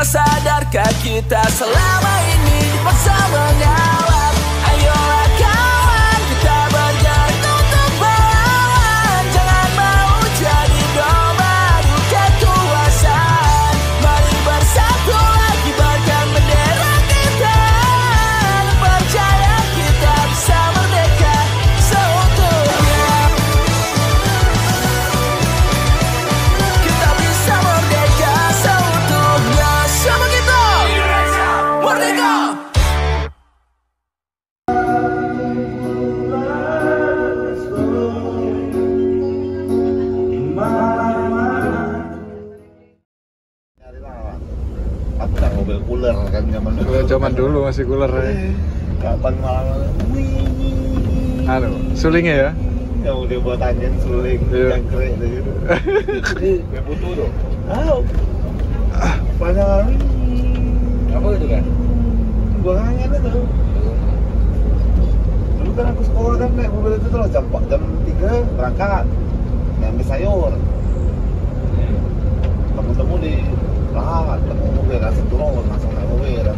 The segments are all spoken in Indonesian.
sadarkah kita selama ini dipaksa mengalah? Ayolah kawan, kita bergerak untuk melawan. Jangan mau jadi domba adu kekuasaan. Mari bersatu kibarkan bendera kita. Percaya kita bisa merdeka seutuhnya. Kita bisa merdeka seutuhnya. Sama kita merdeka. Aku tak mobil cooler kan zaman dulu. Zaman dulu masih cooler ya. Kapan malam Anu, sulingnya ya. yang udah buat anjing suling Iya. jangkrik gitu. Gue butuh tuh. Panjang. Apa itu kan? Gua kangen itu. Dulu kan aku sekolah kan naik mobil itu terus jam 3 berangkat. Ngambil sayur. Temu di lahan, temu mobil langsung turun, langsung naik mobil.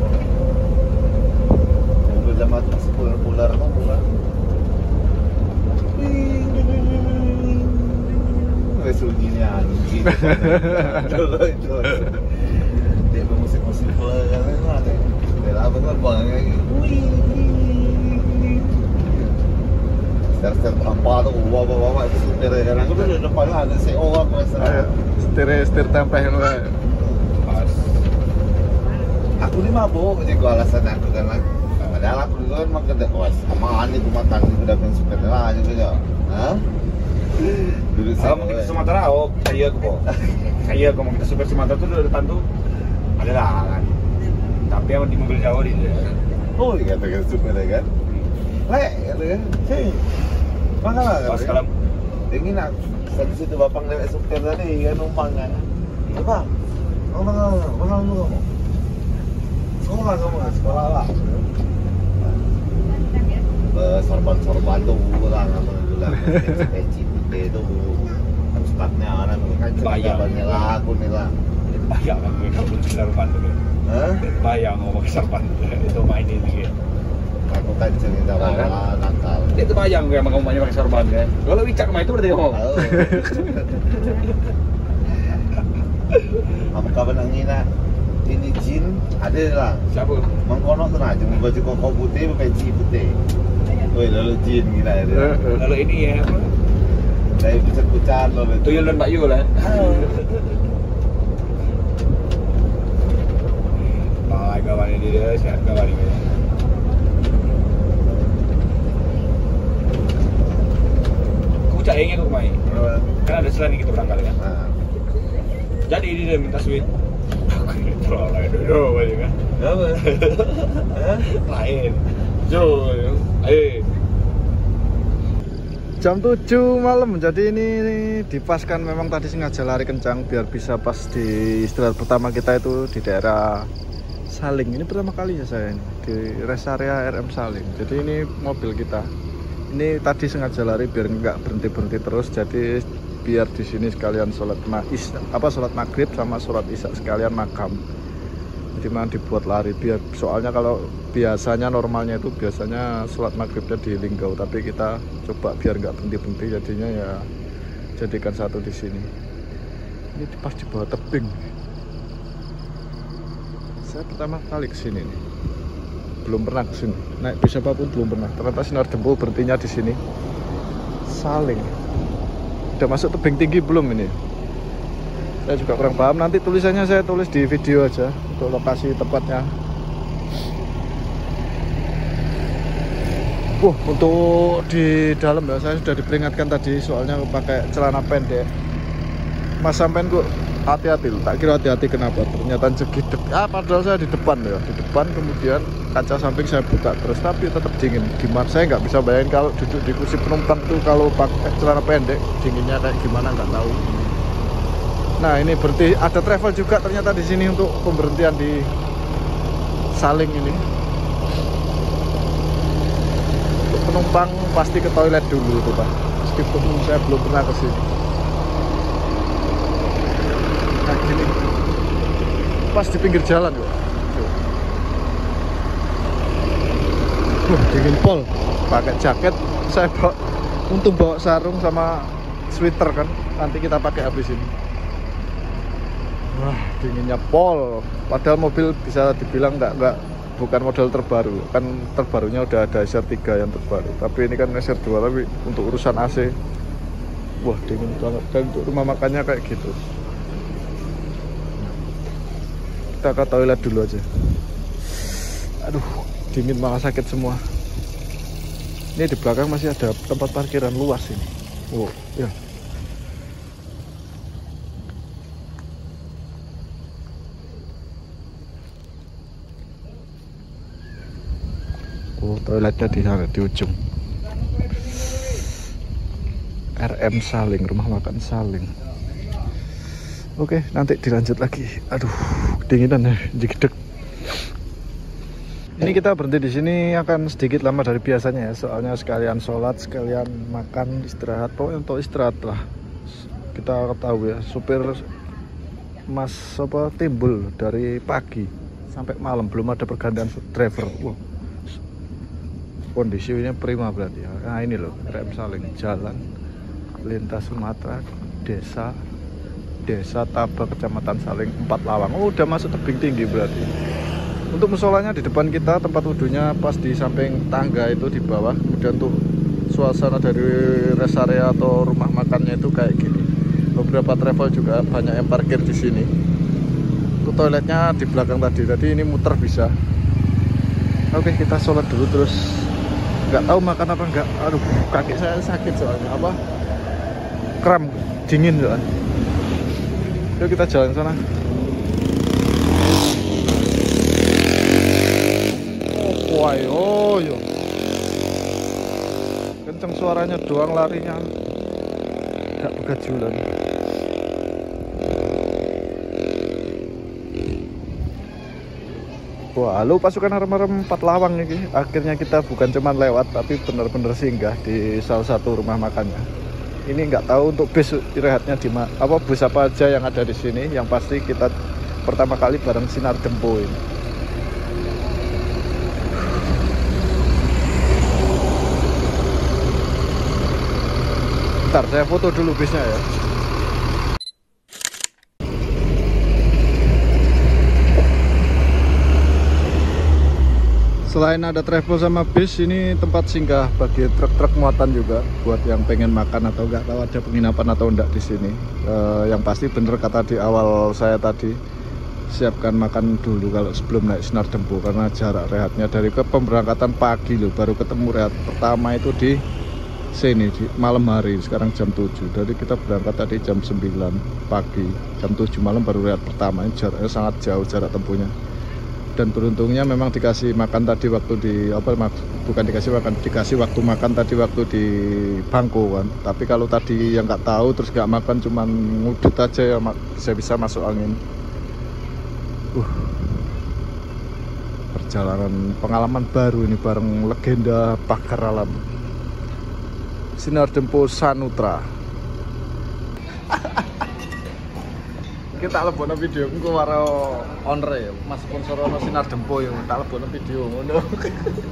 Mobil zaman masih puler tuh bukan. Wih, sunyinya anjing. Itu. Dia musik-musik puler kan ada. Bela bener banget. Setir apa tuh, bawa itu setir kan. Aku tuh di depannya ada CO aku rasa. Setir tempeh lu. Pas. Aku ini mabuk, jadi gua alasan aku kan. Padahal aku dulu kan makan deh, wah aman nih gua makan nih udah pengen supir lah gitu ya. Hah? Dulu Kalau mau kita Sumatera, oh saya kok. Saya kalau mau kita super Sumatera tuh di depan tuh ada lahan. Tapi yang di mobil Jawa di oh iya kata supir ya kan. Lek gitu kan. Sih. Makan lah. pas kalau Ingin aku satu situ bapak lewat supir tadi kan numpang kan. Iya bang. Mana lu kamu? Sekolah kamu, sekolah lah. Sorban tuh kurang apa bilang CPT itu ustadnya orang kan banyak lagu nih lah. bayang kan gue kalau di Sarban tuh. Hah? Bayang ngomong ke Sarban itu mainin gitu. Aku kan cerita malah nakal. Itu bayang gue emang ngomongnya pakai Sarban kan. Kalau Wicak mah itu berarti ngomong. Kamu kapan ngina ini jin ada lah. Siapa? Mengkono tuh aja baju koko putih peci putih. Woi lalu jin gila ya. Kalau ini ya Saya pucat-pucat lalu. Tuyul dan Mbak Yu lah. Nah, kawan ini dia sehat kawan ini. Kucak ingin aku main. Kan ada selang kita berangkat kan. Nah, Jadi dia minta sweet. Terlalu lain dulu kan. apa? Hah? Lain. Jo, ayo. Jam 7 malam, jadi ini dipaskan memang tadi sengaja lari kencang biar bisa pas di istirahat pertama kita itu di daerah Saling. Ini pertama kalinya saya ini di rest area RM Saling. Jadi ini mobil kita. Ini tadi sengaja lari biar nggak berhenti terus. Jadi biar di sini sekalian sholat maghrib sama sholat isya sekalian makam. Jadi memang dibuat lari biar, soalnya kalau biasanya normalnya itu biasanya sholat maghribnya di Linggau, tapi kita coba biar nggak berhenti jadinya ya jadikan satu di sini. Ini pas di bawah tebing. Saya pertama kali kesini nih, belum pernah kesini. Naik bis apapun belum pernah. Ternyata Sinar Dempu berhentinya di sini. Saling. Udah masuk tebing tinggi belum ini? Saya juga kurang paham. Nanti tulisannya saya tulis di video aja untuk lokasi tepatnya. Untuk di dalam ya saya sudah diperingatkan tadi soalnya pakai celana pendek. Mas sampean kok hati-hati loh. Tak kira hati-hati kenapa? Ternyata segidek. Padahal saya di depan ya, di depan kemudian kaca samping saya buka terus, tapi tetap dingin. Gimana? Saya nggak bisa bayangin kalau duduk di kursi penumpang tuh kalau pakai celana pendek dinginnya kayak gimana nggak tahu. Nah ini berarti ada travel juga ternyata di sini untuk pemberhentian di Saling ini. Untuk penumpang pasti ke toilet dulu itu Pak. Meskipun saya belum pernah ke sini. Nah gini. pas di pinggir jalan kok. Dingin pol. Pakai jaket, saya untung bawa sarung sama sweater kan. Nanti kita pakai habis ini. Wah, dinginnya pol. Padahal mobil bisa dibilang bukan model terbaru. Kan terbarunya udah ada SR3 yang terbaru. Tapi ini kan SR2, tapi untuk urusan AC, wah dingin banget. Dan untuk rumah makannya kayak gitu. Kita ke toilet dulu aja. Aduh, dingin malah sakit semua. Ini di belakang masih ada tempat parkiran luas ini. Wow, ya. Oh, toiletnya di sana di ujung. RM Saling, rumah makan Saling. Oke, nanti dilanjut lagi. Aduh, dinginan ya, jigedeg. Ini kita berhenti di sini akan sedikit lama dari biasanya ya, soalnya sekalian sholat, sekalian makan, istirahat. Pokoknya untuk istirahat lah. Kita tahu ya, supir Mas Timbul dari pagi sampai malam belum ada pergantian driver. Wow. Kondisinya prima berarti ya. Nah ini loh, RM Saling, jalan lintas Sumatera, desa Taba, Kecamatan Saling, 4 Lawang. Oh, udah masuk tebing tinggi berarti. Untuk musolanya di depan kita, tempat wudhunya pas di samping tangga itu di bawah. Kemudian tuh suasana dari rest area atau rumah makannya itu kayak gini. Beberapa travel juga banyak yang parkir di sini. Itu toiletnya di belakang tadi. Tadi ini muter bisa. Oke, kita sholat dulu terus. Nggak tahu makan apa enggak. Aduh, kaki saya sakit soalnya apa? Kram, dingin soalnya. Yuk kita jalan sana. Wah, oh yo. Kenceng suaranya doang, larinya nggak begajulan. Wah, halo pasukan arem-arem 4 Lawang ini. Akhirnya kita bukan cuman lewat, tapi benar-benar singgah di salah satu rumah makannya. Ini nggak tahu untuk bis istirahatnya di bus apa aja yang ada di sini. Yang pasti kita pertama kali bareng Sinar Dempo ini. Bentar, saya foto dulu bisnya ya. Selain ada travel sama bis, ini tempat singgah bagi truk-truk muatan juga buat yang pengen makan atau nggak tahu ada penginapan atau enggak di sini. Yang pasti bener kata di awal saya tadi, siapkan makan dulu kalau sebelum naik Sinar Dempo karena jarak rehatnya dari ke pemberangkatan pagi loh, baru ketemu rehat pertama itu di sini di malam hari. Sekarang jam 7, jadi kita berangkat tadi jam 9 pagi, jam 7 malam baru rehat pertama. Ini jaraknya sangat jauh jarak tempuhnya. Dan beruntungnya memang dikasih makan tadi waktu bukan dikasih makan, dikasih waktu makan tadi waktu di bangku kan. Tapi kalau tadi yang nggak tahu terus nggak makan cuman ngudut aja ya, bisa masuk angin. Perjalanan pengalaman baru ini bareng legenda pakar alam Sinar Dempo Sanutra. Kita lebono video engko karo owner ya, Mas sponsor ono Sinar Dempo yo, tak lebono video ngono.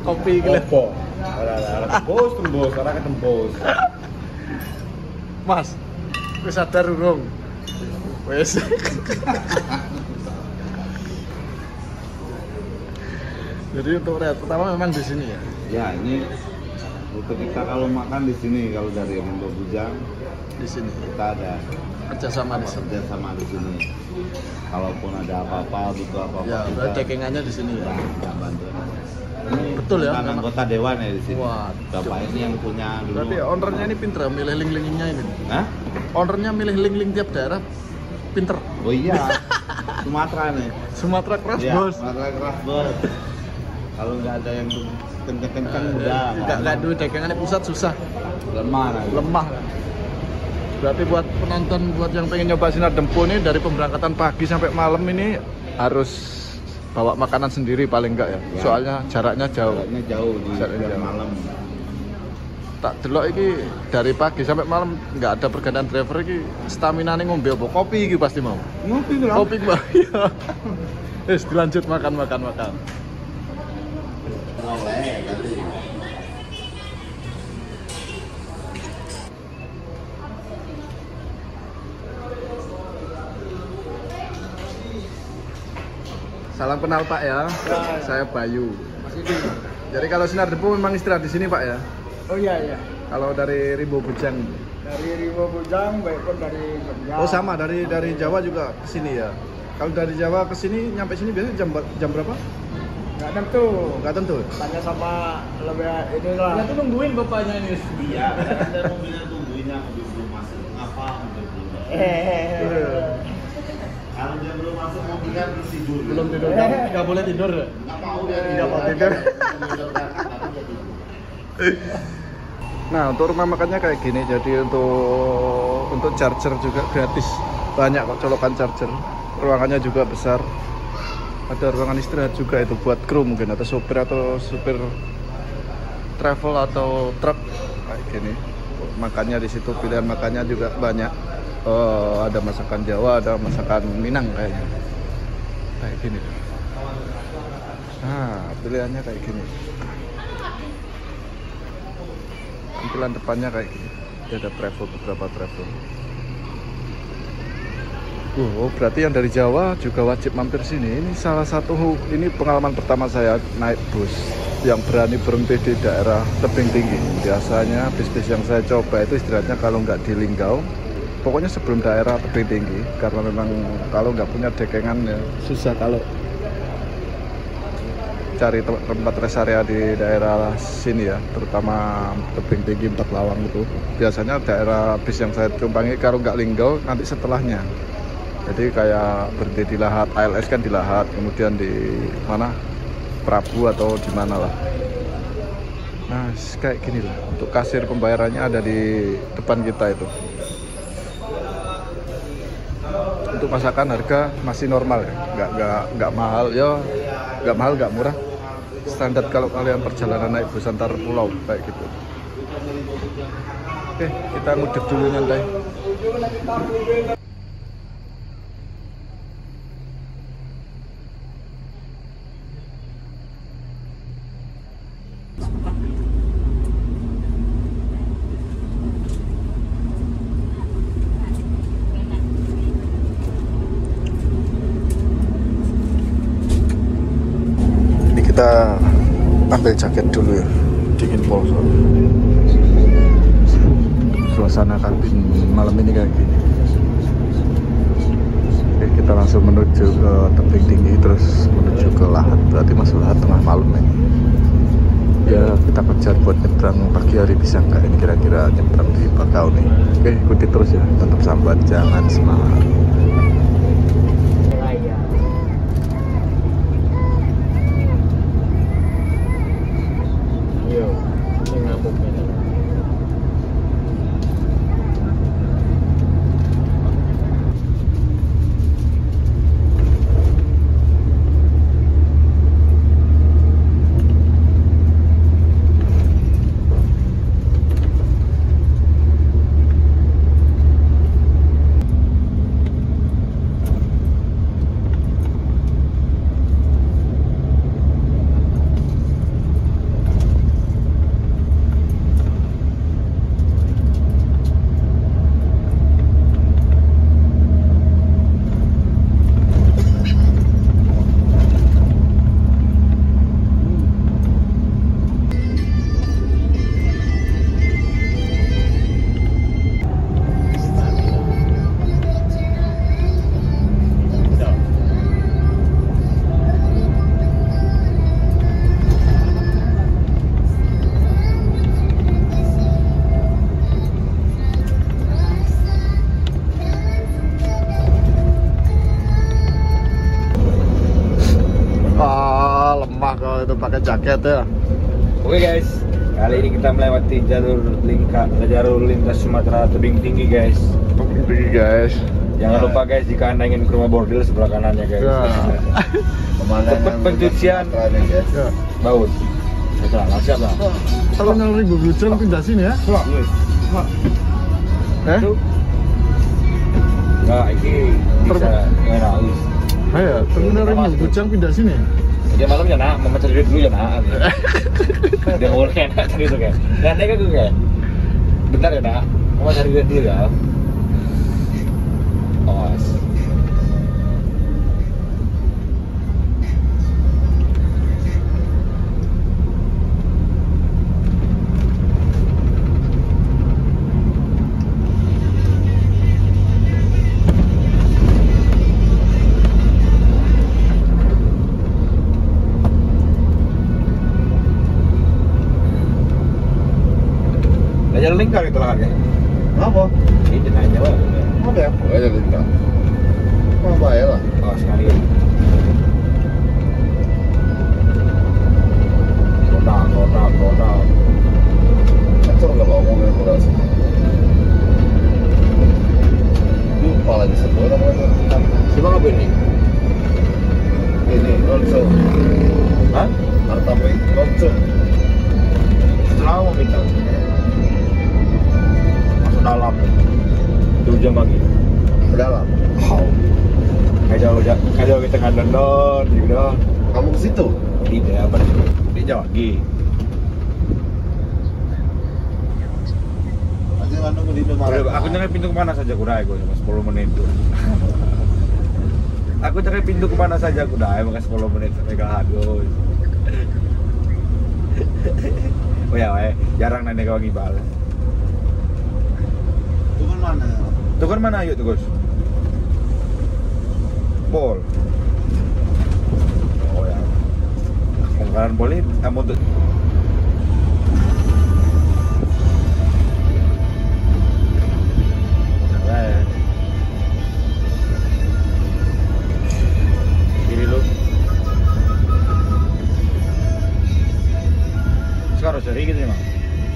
Kopi iki lho. Ora tembus, ora ketembus. Mas, wis sadar urung? Wis. Jadi untuk rehat pertama memang di sini ya. Ya, ini untuk kita kalau makan di sini, kalau dari Mundo Bujang Di sini kita ada kerjasama di sini. kerjasama di sini. Kalaupun ada apa-apa, butuh apa-apa, Ya, kita berarti cekingannya di sini ya. bantu. Ini Betul ya, bukan memang. anggota dewan ya di sini. Wah, Bapak ini yang punya dulu. Berarti ownernya ini pinter milih link-linknya ini. Hah? Ownernya milih link-link tiap daerah pinter. Oh iya, Sumatera nih. Sumatera keras Iya, bos. Sumatera keras bos. Kalau nggak ada yang kenceng-kenceng udah Nggak duit dagangannya pusat susah, lemah nanti. lemah. Berarti buat penonton, buat yang pengen nyoba Sinar Dempo ini dari pemberangkatan pagi sampai malam ini harus bawa makanan sendiri paling enggak ya. Ya. Soalnya jaraknya jauh. Jaraknya jauh di Jaraknya jam jauh. malam. Tak delok iki dari pagi sampai malam nggak ada pergantian driver iki stamina nih ngombe apa? Kopi iki pasti mau. Ngopi lah. Kopi Mbak. Iya. Wis dilanjut makan. Salam kenal Pak ya. Saya Bayu. Jadi kalau Sinar Debu memang istirahat di sini Pak ya? Oh iya. Kalau dari Rimbo Bujang. Dari Rimbo Bujang, baik pun dari Jogja. Oh sama dari Jawa juga ke sini ya. Kalau dari Jawa ke sini nyampe sini biasanya jam berapa? Nggak tentu. Tanya sama lebih inilah. Ya tuh nungguin bapaknya ini. Iya, ada mobilnya tungguinnya mobil belum masuk. Ngapa mobil belum masuk? Kalau dia belum masuk mobil kan belum tidur. Belum tidur. Nggak boleh tidur. Nggak mau dia. Nggak mau tidur. Nah untuk rumah makannya kayak gini, jadi untuk charger juga gratis, banyak kok colokan charger, ruangannya juga besar, ada ruangan istirahat juga itu buat kru mungkin atau supir travel atau truk kayak gini. Makannya di situ pilihan makannya juga banyak, ada masakan Jawa, ada masakan Minang kayaknya, kayak gini. Nah pilihannya kayak gini. Tampilan depannya kayak gini. Ada beberapa travel. Oh, berarti yang dari Jawa juga wajib mampir sini. Ini salah satu, ini pengalaman pertama saya naik bus yang berani berhenti di daerah tebing tinggi. Biasanya bis-bis yang saya coba itu istirahatnya kalau nggak di Linggau, pokoknya sebelum daerah tebing tinggi, karena memang kalau nggak punya dekengan ya susah kalau cari tempat rest area di daerah sini ya, terutama tebing tinggi 4 Lawang itu. Biasanya daerah bis yang saya tumpangi kalau nggak Linggau nanti setelahnya. Jadi kayak berhenti di Lahat, ALS kan di Lahat, kemudian di mana Prabu atau di mana lah. Nah kayak gini lah. Untuk kasir pembayarannya ada di depan kita itu. Untuk masakan harga masih normal ya, nggak mahal ya, nggak mahal nggak murah. Standar kalau kalian perjalanan naik bus antar pulau kayak gitu. Oke, kita ngudek dulu nyantai. Kita ambil jaket dulu ya, dingin pol soalnya. Suasana kabin malam ini kayak gini. Oke, kita langsung menuju ke tebing tinggi terus menuju ke Lahat. Berarti masuk Lahat tengah malam ini. Ya kita kejar buat nyebrang pagi hari, bisa nggak ini kira-kira nyebrang di Bakau nih. Oke, ikuti terus ya, tetap sambat, jangan semangat. Kalau itu pakai jaket ya. Oke guys, kali ini kita melewati jalur lintas Sumatera tebing tinggi guys. Tebing tinggi guys. Jangan lupa guys, jika anda ingin ke rumah bordil sebelah kanannya guys. Ya. Tempat pencucian Ya. baut. Salah, siap lah. Terminal Rimba Bujang pindah sini ya? Itu. Nah, ini bisa enak. Ayo, terminal Rimba Bujang pindah sini. Dia malam ya nak, mama cari duit dulu ya nak. Dia mau enak cari itu kan. Dan dia kan gue kayak, bentar ya nak, mama cari duit dulu ya. Awas. Ajar lingkar itu lah kan. Apa? Ini jenayah lah. Ada apa? Ada lingkar. Apa ya lah? Oh sekali. Kota. Kacau nggak bawa mobil murah sih? Lupa lagi sebut namanya. Siapa apa ini? Ini Ronso. Hah? Martabak Ronso. Setelah mau minta. Masuk dalam. 2 jam lagi. Ke dalam. Wow. Kayak kita kan London, gitu. Kamu ke situ? Tidak apa di Jawa lagi. Masih kan nunggu di Indomaret. Aku cari pintu kemana saja kuda aku cuma 10 menit tuh. Aku cari pintu kemana saja kuda maka 10 menit sampai ke Hago. Oh ya, jarang nenek kau ngibal. Itu kan mana? Tuh kan mana yuk tuh Gus? Pol. Oh ya. Mungkin boleh kamu tuh. Kiri lu. Sekarang sehari gitu emang.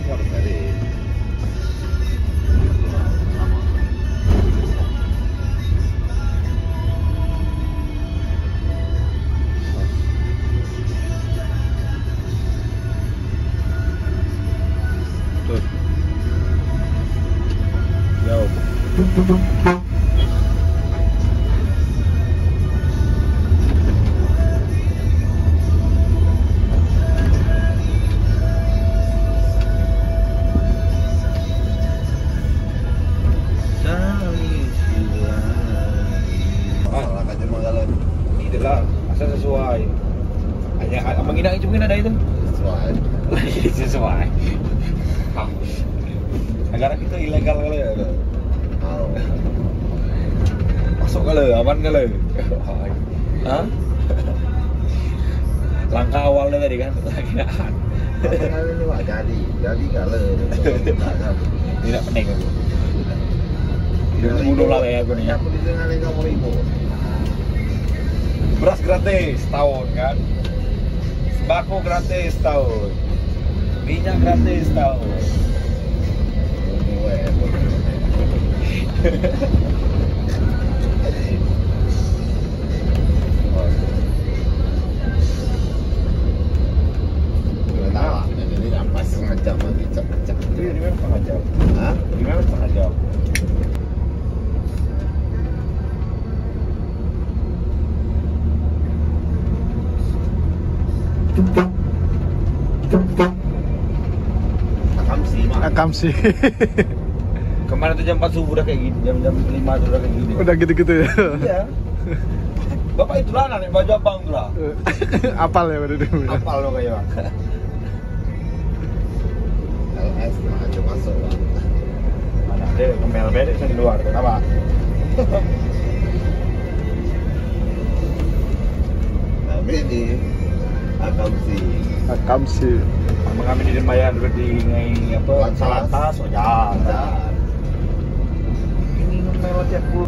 Harus dari. Tuh. Yo. Masalah kan cuma jalan Itulah, asal sesuai. Hanya menghina itu mungkin ada itu. sesuai. Sesuai. Negara kita ilegal kali ya. Mau. Masuk kali, aman kali. Hah? Langkah awalnya tadi kan penghinaan. Apa kali ini Pak? Jadi kalau Tidak pening aku. $10 lah ya aku nih. Aku di tengah lingkar ribu. Beras gratis tahun kan. Sembako gratis tahun. Minyak gratis tahun. Ini apa setengah jam lagi cak. Ini memang setengah jam. Hah? Ini memang setengah jam. Akam sih. Kemarin tuh jam 4 subuh udah kayak gini, jam 5 tuh udah kayak gini. Udah gitu-gitu ya. Iya. Bapak itu lah nih baju abang tuh lah. Apal ya pada dulu. Apal lo kayak bang. LS aja masuk Pak. Mana dia kemel bedek di luar, kenapa? Tapi di Akam sih. Kami di Denbayan di ngai apa? Salantas, oh ya. Ini ngemel tiap puluh.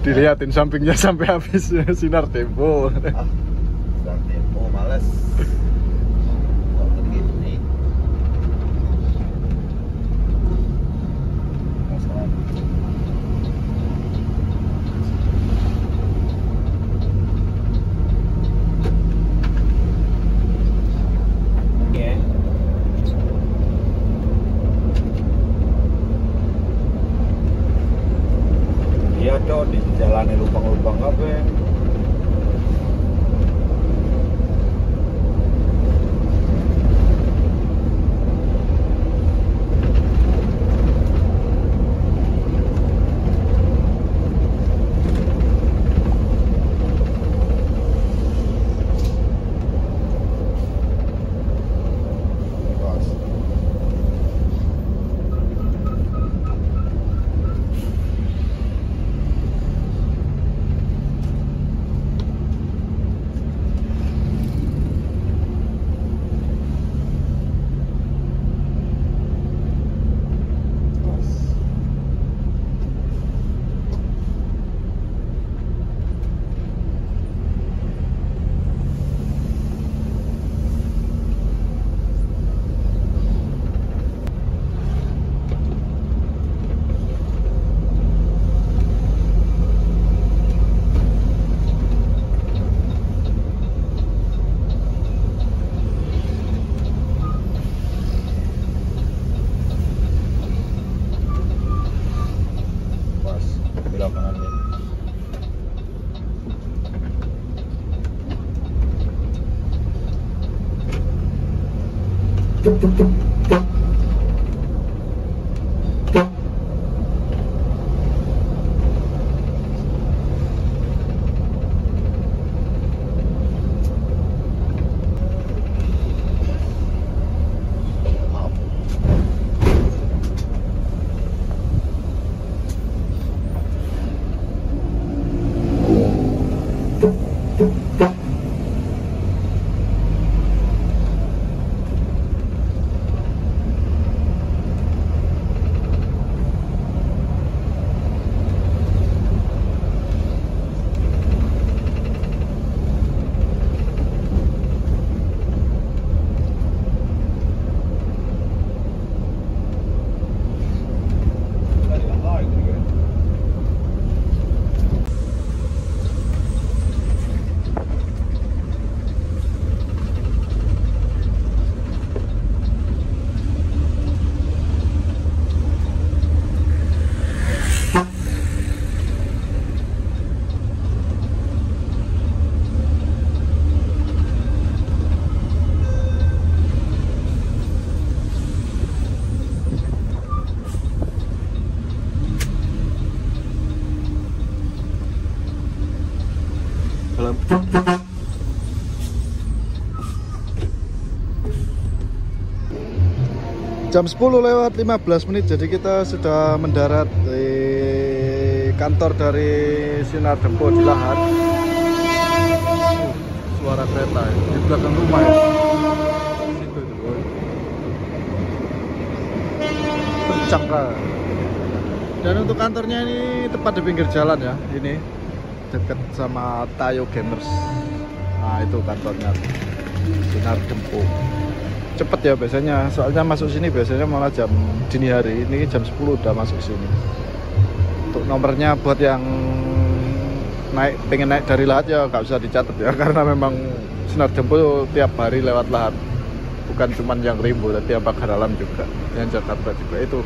Dilihatin sampingnya sampai habis sinar tempo. Sinar tempo males. Kok begini? Masalah. Iya cok, di jalan lubang-lubang apa? Belok kanan ya. Jam 10:15, jadi kita sudah mendarat di kantor dari Sinar Dempo di Lahat. Suara kereta ya, di belakang rumah ya. Situ itu. Kencang kan. Dan untuk kantornya ini tepat di pinggir jalan ya, ini dekat sama Tayo Gamers. Nah itu kantornya Sinar Dempo. Cepet ya biasanya, soalnya masuk sini biasanya malah jam dini hari, ini jam 10 udah masuk sini. Untuk nomornya buat yang pengen naik dari Lahat ya nggak usah dicatat ya, karena memang Sinar Dempo tiap hari lewat Lahat, bukan cuman yang Rimbo, tapi yang Pagaralam juga, yang Jakarta juga. Itu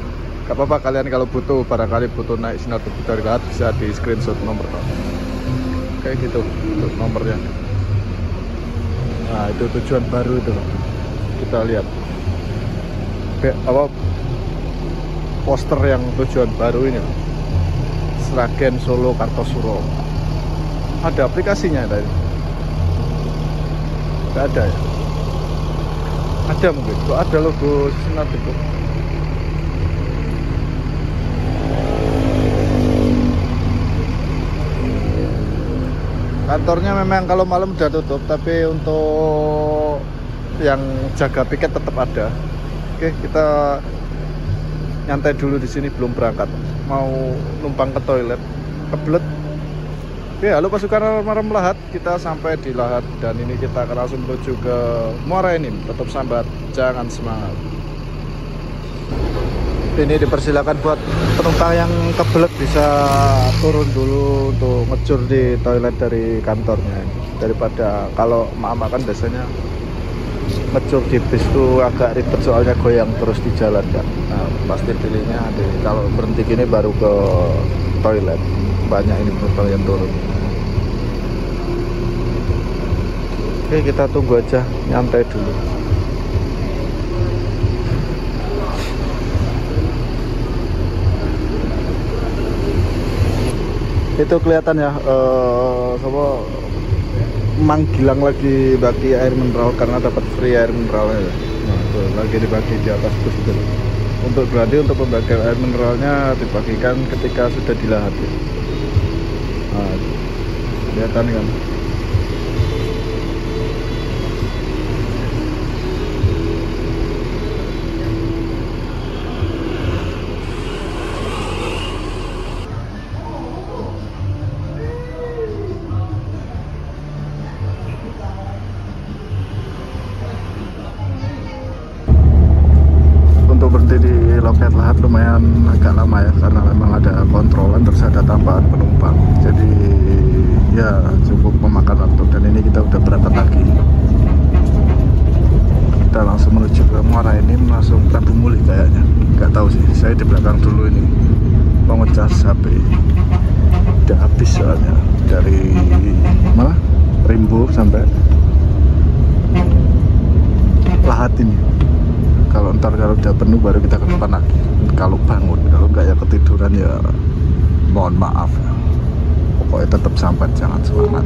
nggak apa-apa, kalian kalau butuh, barangkali butuh naik Sinar Dempo dari Lahat, bisa di screenshot nomor kayak gitu untuk nomornya. Nah itu tujuan baru itu, kita lihat apa poster yang tujuan baru ini, Sragen Solo Kartosuro. Ada aplikasinya tadi? Nggak ada ya? Ada mungkin, kok ada logo Sinar Dempo. Kantornya memang kalau malam udah tutup, tapi untuk yang jaga piket tetap ada. Oke, kita nyantai dulu di sini, belum berangkat. Mau numpang ke toilet, kebelet Oke, halo pasukan Alarm Lahat, kita sampai di Lahat dan ini kita akan langsung menuju ke Muara Enim. Tetap sambat, jangan semangat. Ini dipersilakan buat penumpang yang kebelet bisa turun dulu untuk ngecur di toilet dari kantornya. Daripada kalau mama kan biasanya ngecur di bis itu agak ribet soalnya goyang terus di jalan kan. Nah, pasti pilihnya kalau berhenti gini baru ke toilet. Banyak ini penumpang yang turun. Oke, kita tunggu aja, nyantai dulu. Itu kelihatan ya, Mang Gilang lagi bagi air mineral karena dapat free air mineralnya ya. Nah, tuh, lagi dibagi di atas bus itu. Untuk berarti untuk pembagian air mineralnya dibagikan ketika sudah di Lahat ya. Nah, kelihatan kan. Untuk berhenti di loket Lahat lumayan agak lama ya, karena memang ada kontrolan terus ada tambahan penumpang, jadi ya cukup memakan waktu. Dan ini kita udah berangkat lagi, kita langsung menuju ke Muara Enim, langsung Prabu Muli kayaknya, nggak tahu sih. Saya di belakang dulu ini mau ngecas HP, udah habis soalnya dari malah Rimbo sampai Lahat ini. Kalau udah penuh baru kita ke depan lagi. Kalau bangun, kalau nggak ya ketiduran ya mohon maaf ya. Pokoknya tetap sambat, jangan semangat.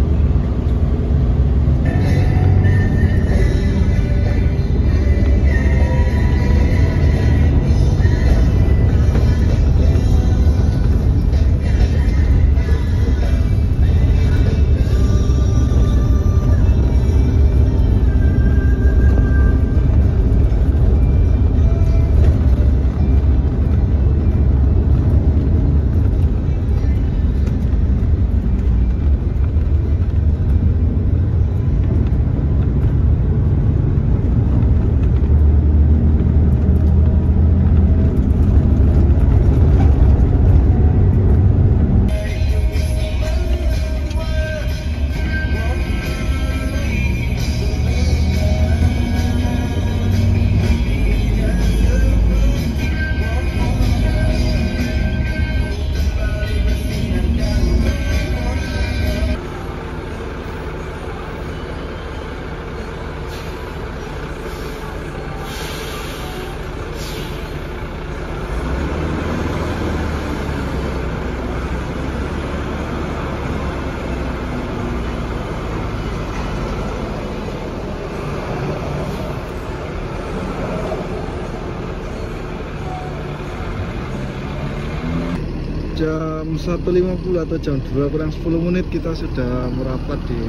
Jam 1.50 atau jam 2 kurang 10 menit kita sudah merapat di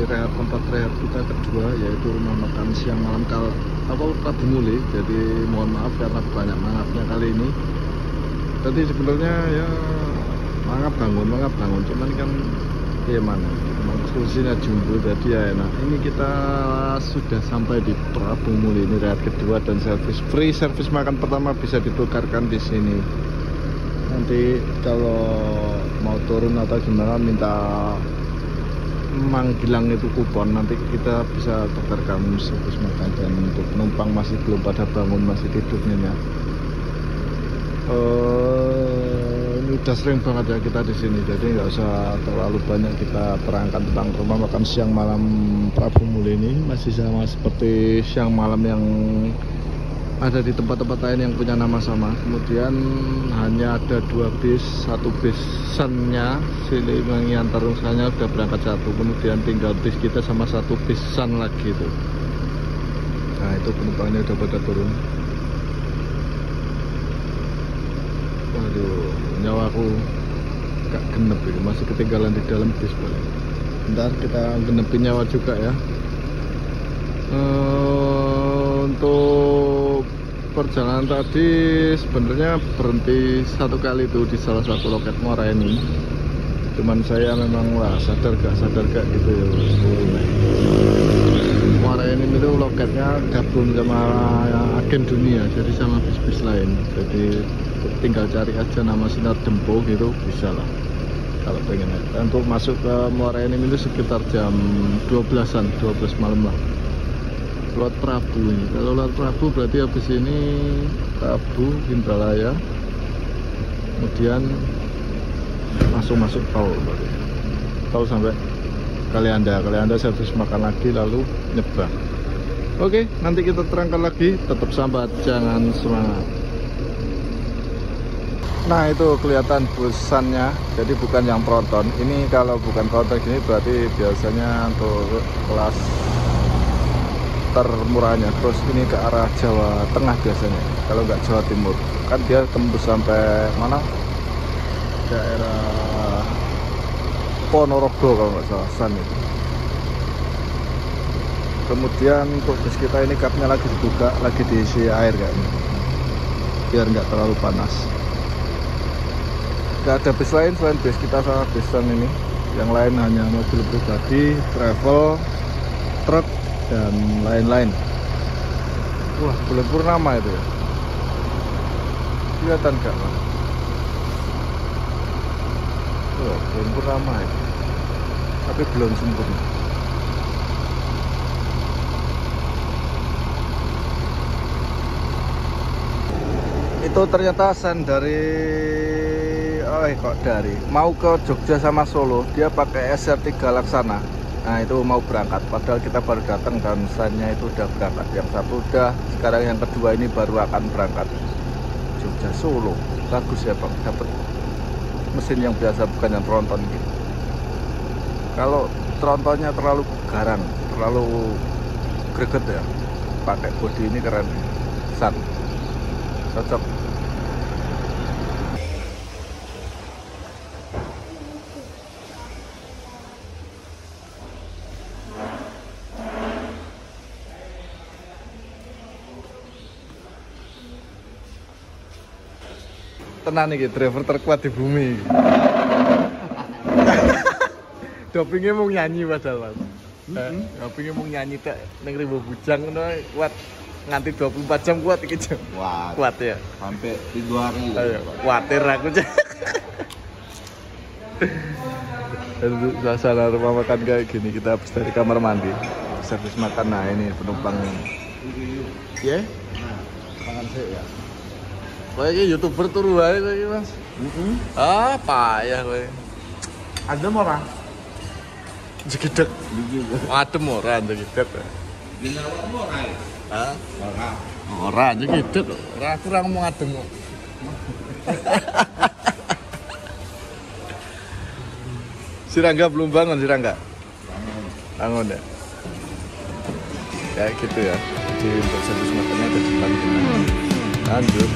tempat rehat kita kedua, yaitu rumah makan siang malam Prabu Muli. Jadi mohon maaf karena banyak mangapnya kali ini. Tadi sebenarnya ya mangap bangun, cuman kan gimana, memang kursinya jumbo jadi ya enak. Ini kita sudah sampai di Prabu Muli, ini rehat kedua dan free service makan pertama bisa ditukarkan di sini. Nanti kalau mau turun atau gimana minta Mang Gilang itu kupon, nanti kita bisa tukarkan service makan. Dan untuk penumpang masih belum pada bangun, masih tidur nyenyak. Ini udah sering banget ya kita di sini, jadi nggak usah terlalu banyak kita terangkan tentang rumah makan siang malam Prabu Muli ini. Masih sama seperti siang malam yang ada di tempat-tempat lain yang punya nama sama. Kemudian hanya ada 2 bis, 1 bisannya Siliwangi Antarungsanya udah berangkat 1, kemudian tinggal bis kita sama 1 bisan lagi itu. Nah itu penumpangnya udah pada turun. Waduh, nyawaku gak genep ini, masih ketinggalan di dalam bis boleh. Bentar kita genepin nyawa juga ya. Untuk perjalanan tadi sebenarnya berhenti 1 kali itu di salah satu loket Muara Enim. Cuman saya memang lah sadar gak gitu ya. Muara ini itu loketnya gabung sama agen dunia, jadi sama bis-bis lain. Jadi tinggal cari aja nama Sinar Dempo gitu bisa lah kalau pengen. Untuk masuk ke Muara ini itu sekitar jam 12 malam lah. Lewat Prabu ini. Kalau lewat Prabu berarti habis ini Prabu, Indralaya. Kemudian masuk tol berarti. Tol sampai Kalianda servis makan lagi lalu nyebrang. Oke, nanti kita terangkan lagi. Tetap sambat, jangan semangat. Nah itu kelihatan busannya, jadi bukan yang tronton. Ini kalau bukan tronton gini berarti biasanya untuk kelas termurahnya. Terus ini ke arah Jawa Tengah biasanya, kalau nggak Jawa Timur. Kan dia tembus sampai mana? Daerah Ponorogo kalau nggak salah, San itu. Kemudian untuk bus kita ini kapnya lagi dibuka, lagi diisi air kayaknya, biar nggak terlalu panas. Nggak ada bus lain selain bus kita sama busan ini. Yang lain hanya mobil pribadi, travel, truk, dan lain-lain. Wah, bulan purnama itu ya. Kelihatan nggak? Wah, bulan purnama itu. Tapi belum sempurna. Itu ternyata San dari mau ke Jogja sama Solo, dia pakai SR3 Laksana. Nah itu mau berangkat, padahal kita baru datang dan Sannya itu udah berangkat. Yang satu udah, sekarang yang kedua ini baru akan berangkat Jogja Solo. Bagus ya Bang, dapat mesin yang biasa, bukan yang tronton gitu. Kalau trontonnya terlalu garang, terlalu greget ya, pakai bodi ini keren. San cocok. Tenan nih driver terkuat di bumi. Dopingnya mau nyanyi padahal Mas. Dopingnya mau nyanyi tak ning Rimbo Bujang ngono kuat nganti 24 jam kuat iki. Kuat ya. Sampai 3 hari. Ayo, kuatir aku. Dan suasana rumah makan kayak gini, kita habis dari kamar mandi, servis makan. Nah ini penumpang ya, tangan saya ya. Kayak YouTuber turu aja lagi Mas. Ah payah kowe. Adem ora? Jegedek. Adem ora jegedek. Ginawa mo ora? Hah? Ora jegedek. Ora kurang mau adem kok. Si Rangga belum bangun, si Rangga. Bangun ya. Kayak gitu ya. Jadi untuk servis makannya ada di depan. Lanjut.